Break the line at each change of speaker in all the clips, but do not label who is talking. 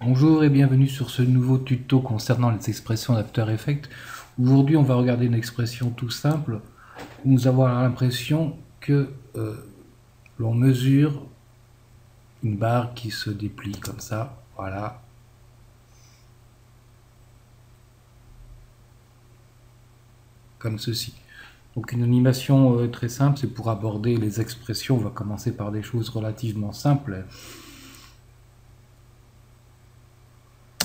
Bonjour et bienvenue sur ce nouveau tuto concernant les expressions d'After Effects. Aujourd'hui, on va regarder une expression tout simple où nous avons l'impression que l'on mesure une barre qui se déplie comme ça. Voilà. Comme ceci. Donc une animation très simple, c'est pour aborder les expressions. On va commencer par des choses relativement simples.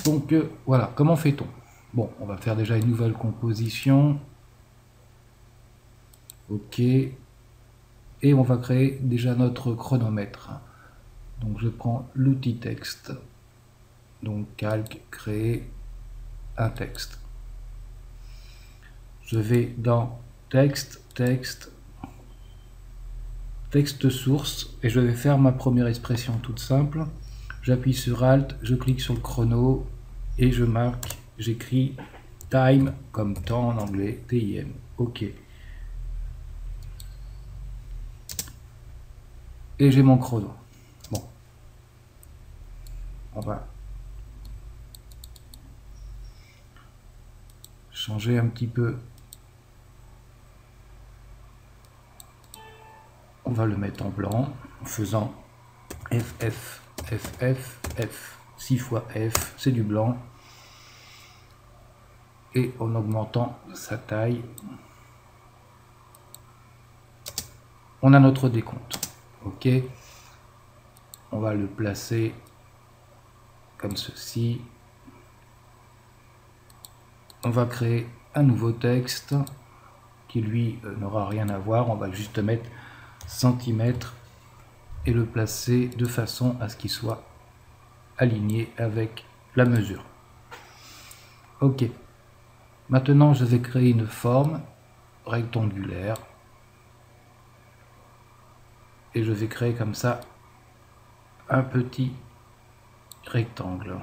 Donc voilà, comment fait-on? Bon, on va faire déjà une nouvelle composition. Ok. Et on va créer déjà notre chronomètre. Donc je prends l'outil texte. Donc calque, créer un texte. Je vais dans texte, texte source et je vais faire ma première expression toute simple. J'appuie sur Alt, je clique sur le chrono et je marque, j'écris time comme temps en anglais, TIM. OK. Et j'ai mon chrono. Bon. On va changer un petit peu. On va le mettre en blanc en faisant FF, FF, F. 6 fois F, c'est du blanc. Et en augmentant sa taille, on a notre décompte. OK. On va le placer comme ceci. On va créer un nouveau texte qui lui n'aura rien à voir. On va juste mettre centimètres et le placer de façon à ce qu'il soit aligné avec la mesure. OK. Maintenant, je vais créer une forme rectangulaire. Et je vais créer comme ça un petit rectangle.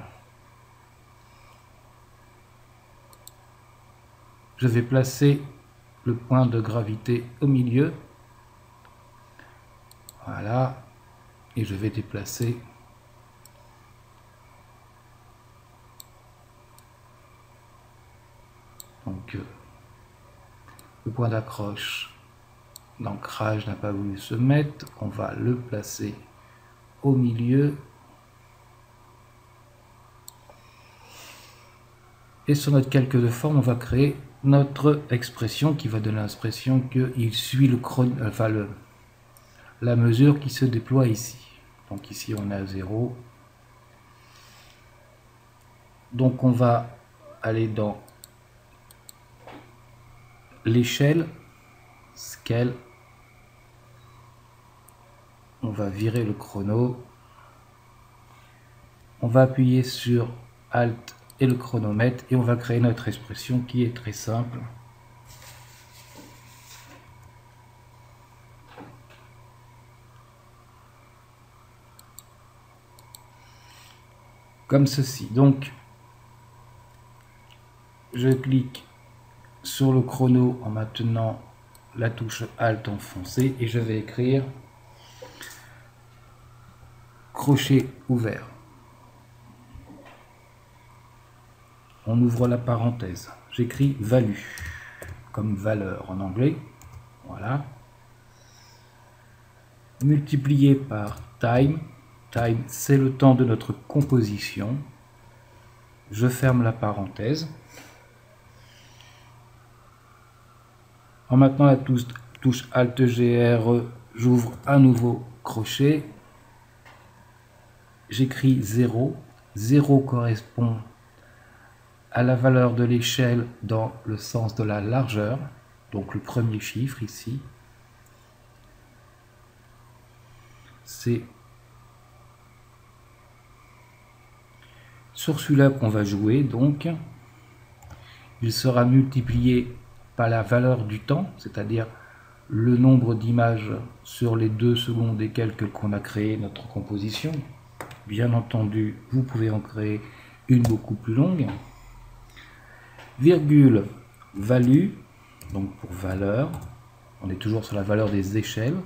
Je vais placer le point de gravité au milieu. Voilà. Et je vais déplacer donc le point d'ancrage n'a pas voulu se mettre. On va le placer au milieu. Et sur notre calque de forme, on va créer notre expression qui va donner l'impression qu'il suit la mesure qui se déploie ici. Donc ici on a 0. Donc on va aller dans l'échelle, scale. On va virer le chrono. On va appuyer sur Alt et le chronomètre et on va créer notre expression qui est très simple. Comme ceci. Donc je clique sur le chrono en maintenant la touche Alt enfoncée et je vais écrire crochet ouvert. On ouvre la parenthèse. J'écris value comme valeur en anglais. Voilà. Multiplié par time. Time, c'est le temps de notre composition. Je ferme la parenthèse. En maintenant la touche Alt GR, j'ouvre un nouveau crochet. J'écris 0. 0 correspond à la valeur de l'échelle dans le sens de la largeur, donc le premier chiffre ici. C'est sur celui-là qu'on va jouer, donc il sera multiplié par la valeur du temps, c'est-à-dire le nombre d'images sur les 2 secondes et quelques qu'on a créé notre composition. Bien entendu, vous pouvez en créer une beaucoup plus longue. Virgule, value, donc pour valeur, on est toujours sur la valeur des échelles.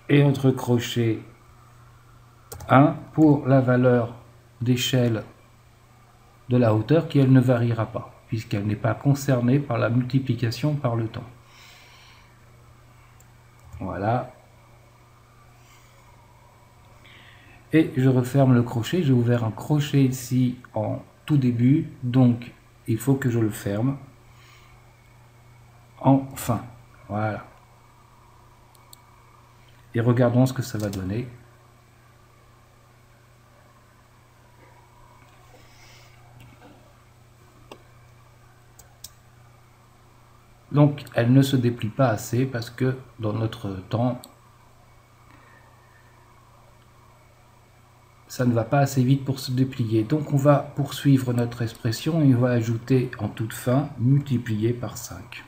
Et entre crochets, 1 pour la valeur d'échelle de la hauteur qui, elle, ne variera pas, puisqu'elle n'est pas concernée par la multiplication par le temps. Voilà. Et je referme le crochet. J'ai ouvert un crochet ici en tout début, donc il faut que je le ferme en fin. Voilà. Et regardons ce que ça va donner. Donc elle ne se déplie pas assez parce que dans notre temps, ça ne va pas assez vite pour se déplier. Donc on va poursuivre notre expression et on va ajouter en toute fin multiplié par 5.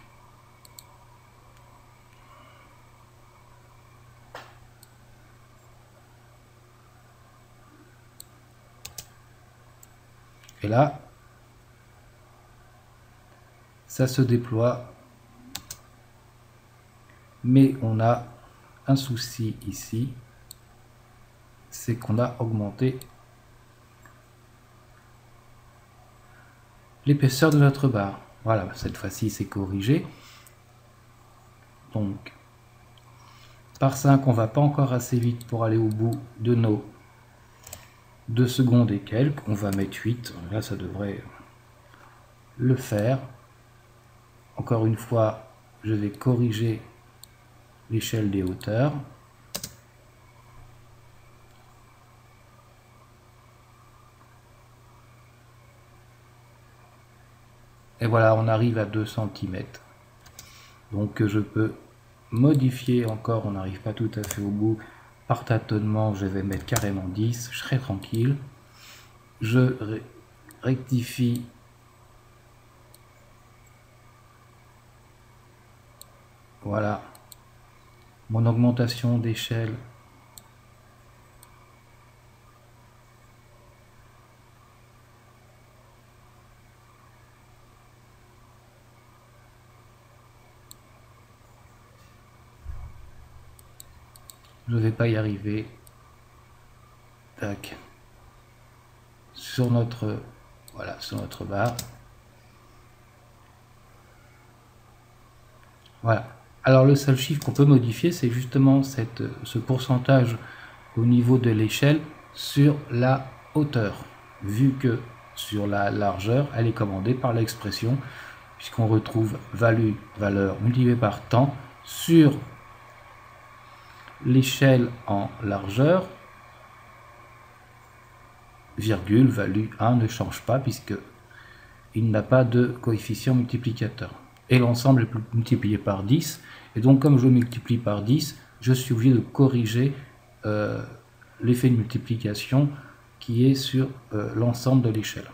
Et là, ça se déploie. Mais on a un souci ici, c'est qu'on a augmenté l'épaisseur de notre barre. Voilà, cette fois-ci c'est corrigé. Donc, par 5, on va pas encore assez vite pour aller au bout de nos 2 secondes et quelques. On va mettre 8, là ça devrait le faire. Encore une fois, je vais corriger l'échelle des hauteurs. Et voilà, on arrive à 2 cm. Donc je peux modifier encore, on n'arrive pas tout à fait au bout. Par tâtonnement, je vais mettre carrément 10, je serai tranquille. Je rectifie. Voilà. Mon augmentation d'échelle. Je ne vais pas y arriver. Tac. Sur notre, voilà, sur notre barre. Voilà. Alors le seul chiffre qu'on peut modifier, c'est justement ce pourcentage au niveau de l'échelle sur la hauteur, vu que sur la largeur, elle est commandée par l'expression, puisqu'on retrouve valeur multipliée par temps sur l'échelle en largeur, virgule, value 1 ne change pas, puisque il n'a pas de coefficient multiplicateur. Et l'ensemble est multiplié par 10, et donc comme je multiplie par 10, je suis obligé de corriger l'effet de multiplication qui est sur l'ensemble de l'échelle.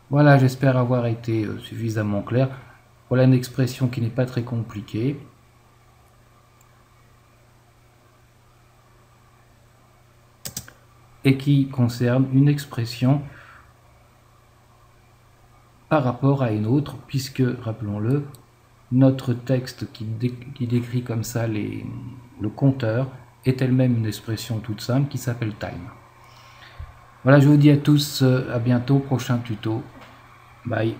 Voilà, j'espère avoir été suffisamment clair. Voilà une expression qui n'est pas très compliquée. Et qui concerne une expression par rapport à une autre, puisque, rappelons-le, notre texte qui décrit comme ça le compteur est elle-même une expression toute simple qui s'appelle time. Voilà, je vous dis à tous, à bientôt, prochain tuto. Bye.